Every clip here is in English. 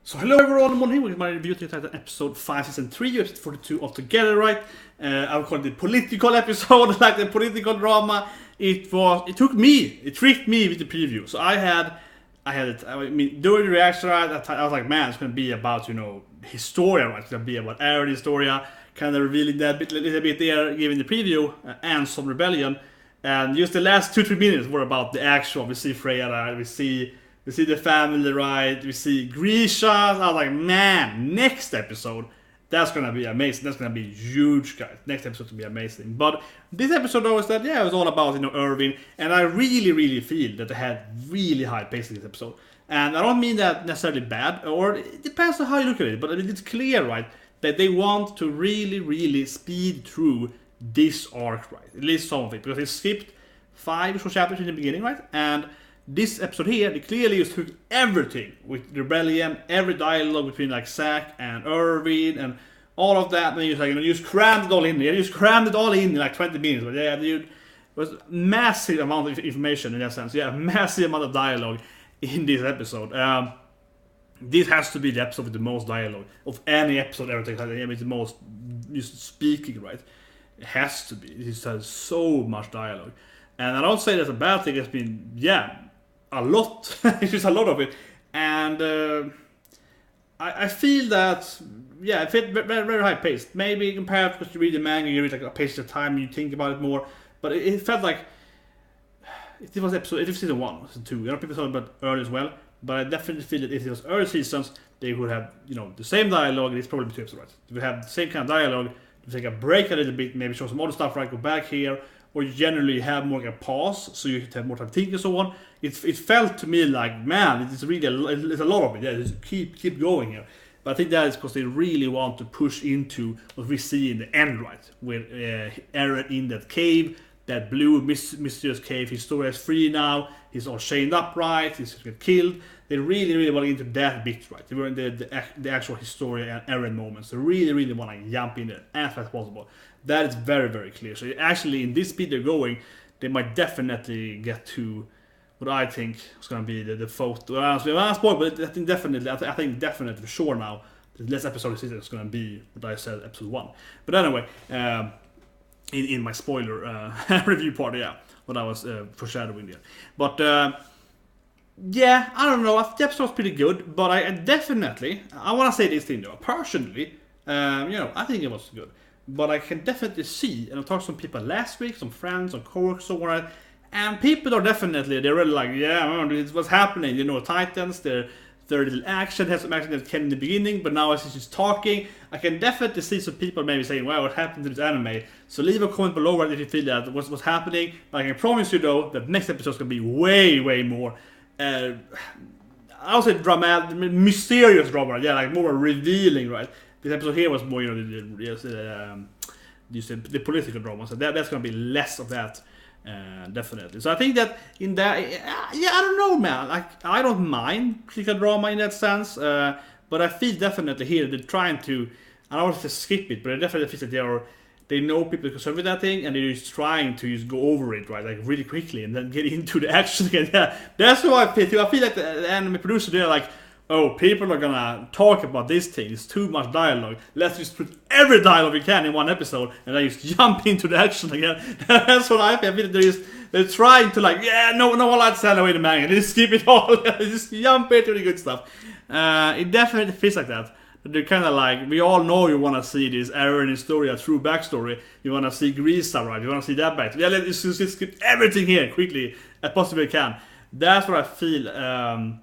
So hello everyone, I'm here with my review title episode 5 season 3, episode 42 altogether, right? I would call it the political episode, like the political drama. It tricked me with the preview. So I mean, during the reaction, I was like, man, it's gonna be about, Historia, right? It's gonna be about Aaron Historia, kind of revealing that little bit there, giving the preview, and some rebellion. And just the last 2-3 minutes were about the actual. We see Freya, right? We see the family, right? We see Grisha. I was like, man, next episode, that's gonna be amazing. That's gonna be huge, guys. Next episode will be amazing. But this episode, though, is that, it was all about, Irving. And I really feel that they had really high pace in this episode. And I don't mean that necessarily bad, or it depends on how you look at it. But I mean, it's clear, right, that they want to really speed through this arc, right? At least some of it. Because they skipped 5 short chapters in the beginning, right? And this episode here, they clearly just took everything with the rebellion, every dialogue between like Zack and Irving and all of that, and you just crammed it all in there. You just crammed it all in like 20 minutes. But yeah, dude, it was a massive amount of information in that sense. Yeah, a massive amount of dialogue in this episode. This has to be the episode with the most dialogue of any episode ever taken. I mean, it's the most just speaking, right? It has to be. It has so much dialogue. And I don't say that's a bad thing. It's been, a lot. It's just a lot of it. And I feel that, it felt very high paced. Maybe compared to what you read the manga, you read like a pace at a time, you think about it more. But it felt like it was season 1, season 2. A lot of people talking about early as well. But I definitely feel that if it was early seasons, they would have, the same dialogue. It's probably 2 episodes, right? They would have the same kind of dialogue. To take a break a little bit, maybe show some other stuff, right? Go back here. Or you generally have more like a pause, so you have more time to think and so on. It felt to me like, man, it's really it's a lot of it. Yeah, just keep going here. But I think that is because they really want to push into what we see in the end, right? With Eren in that cave, that blue mysterious cave. Historia is free now. He's all chained up, right? He's going to get killed. They really want to get into that bit, right? They were in the actual Historia and Eren moments. They really want to jump in there as fast as possible. That is very clear. So actually, in this speed they're going, they might definitely get to what I think is going to be the photo. I don't spoil, but I think definitely for sure now, the next episode of the season is going to be what I said, episode 1. But anyway, in my spoiler review part, what I was foreshadowing there. But I don't know. I think the episode was pretty good, but I want to say this thing though. Personally, I think it was good. But I can definitely see, and I talked to some people last week, some friends, some coworkers, so on, and people are they're really like, it's what's happening, Titans, they're little action, has some action that came in the beginning, but now as he's just talking, I can definitely see some people maybe saying, well, what happened to this anime? So leave a comment below if you feel that what's happening, but I can promise you though, that next episode is going to be way more, I would say dramatic, mysterious drama, like more revealing, right? This episode here was more, the political drama, so that's going to be less of that, definitely. So I think that in that, I don't know, man. Like, I don't mind political drama in that sense, but I feel definitely here they're trying to, I don't want to skip it, but I definitely feel that they know people are concerned with that thing, and they're just trying to just go over it, right, like really quickly, and then get into the action again. Yeah, that's how I feel. I feel like the anime producer, they're like, oh, people are gonna talk about this thing. It's too much dialogue. Let's just put every dialogue we can in one episode, and then just jump into the action again. That's what I feel. I feel that they're trying to no one likes to stand away the manga. They just skip it all. They just jump into the good stuff. It definitely feels like that. They're kind of like, we all know you want to see this Eren Historia true backstory. You want to see Grisha, right? You want to see that back. Let's just skip everything here quickly as possibly can. That's what I feel.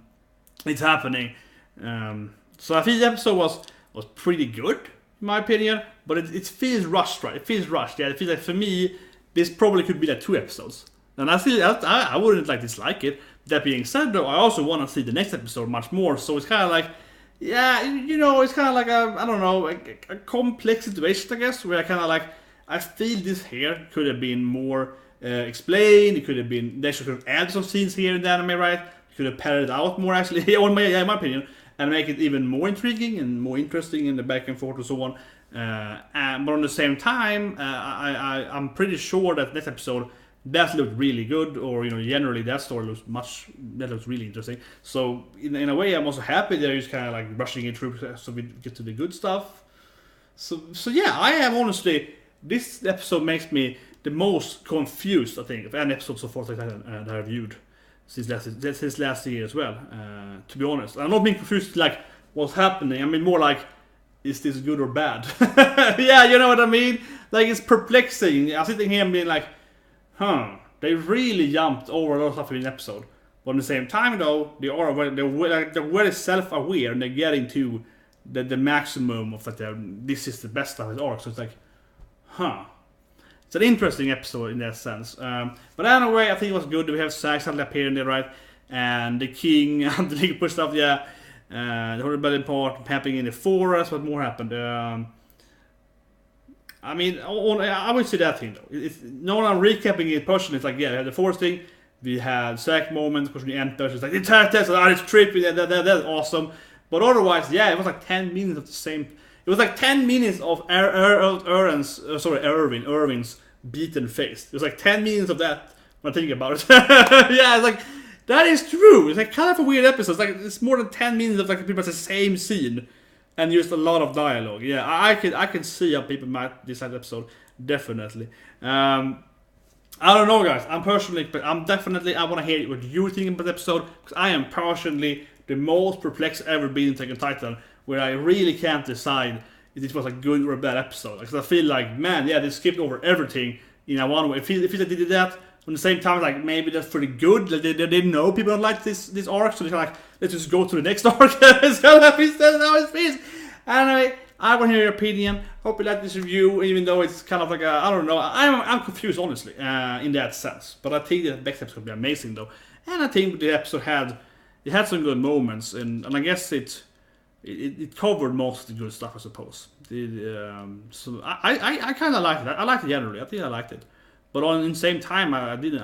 It's happening. So I think the episode was pretty good, in my opinion, but it feels rushed, right? It feels rushed. Yeah, it feels like for me, this probably could be like 2 episodes. And I wouldn't dislike it. That being said, though, I also want to see the next episode much more. So it's kind of like, it's kind of like a complex situation, I guess, where I feel this here could have been more explained. It could have been, they should have added some scenes here in the anime, right? Could have padded it out more, actually, in my opinion, and make it even more intriguing and more interesting in the back and forth and so on. But on the same time, I'm pretty sure that next episode that looked really good, or generally that story looks really interesting. So in a way, I'm also happy they're just kind of like rushing it through so we get to the good stuff. So yeah, I am honestly, this episode makes me the most confused, I think, of any episode so far that I have viewed since last year as well. To be honest, I'm not being confused like what's happening. I mean more like, is this good or bad? Yeah, you know what I mean. Like it's perplexing. I'm sitting here and being like, they really jumped over a lot of stuff in an episode. But at the same time, though, they're very self-aware and they're getting to the maximum of that. This is the best of his arc. So it's like, it's an interesting episode in that sense. But anyway, I think it was good. We have Zack suddenly appearing there, right? And the king and the league push stuff, yeah. The rebellion part, happening in the forest. What more happened? I mean, I would say that thing though. No one recapping it personally. It's like, yeah, we had the forest thing. We had Zack moments, because we enter. It's like the attack test. It's trippy. That's awesome. But otherwise, yeah, it was like 10 minutes of the same. It was like 10 minutes of Irvin's beaten face. It was like 10 minutes of that when I think about it. Yeah, it's like, that is true. It's like kind of a weird episode. It's like it's more than 10 minutes of like pretty much the same scene and just a lot of dialogue. Yeah, I can see how people might decide the episode. Definitely. I don't know, guys. I want to hear what you think about the episode, because I am personally the most perplexed ever been in Attack on Titan, where I really can't decide if this was a good or a bad episode. Because I feel like, man, yeah, they skipped over everything in a one way. If they did that, at the same time, like, maybe that's pretty good. Like, they didn't know people don't like this arc, so they're like, let's just go to the next arc. It's gonna be how it feels. Anyway, I want to hear your opinion. Hope you like this review, even though it's kind of like a, I don't know. I'm confused, honestly, in that sense. But I think the next episode will be amazing, though. And I think the episode had some good moments, and I guess it covered most of the good stuff, I suppose. So I kind of liked it. I liked it generally. I think I liked it. But in the same time, I didn't.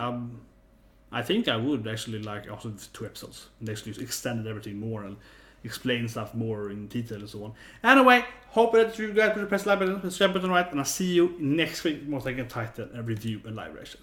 I think I would actually like also 2 episodes and actually extended everything more and explain stuff more in detail and so on. Anyway, hope that you guys will press like button, subscribe button, right, and I'll see you next week with more Attack on Titan review and live reactions.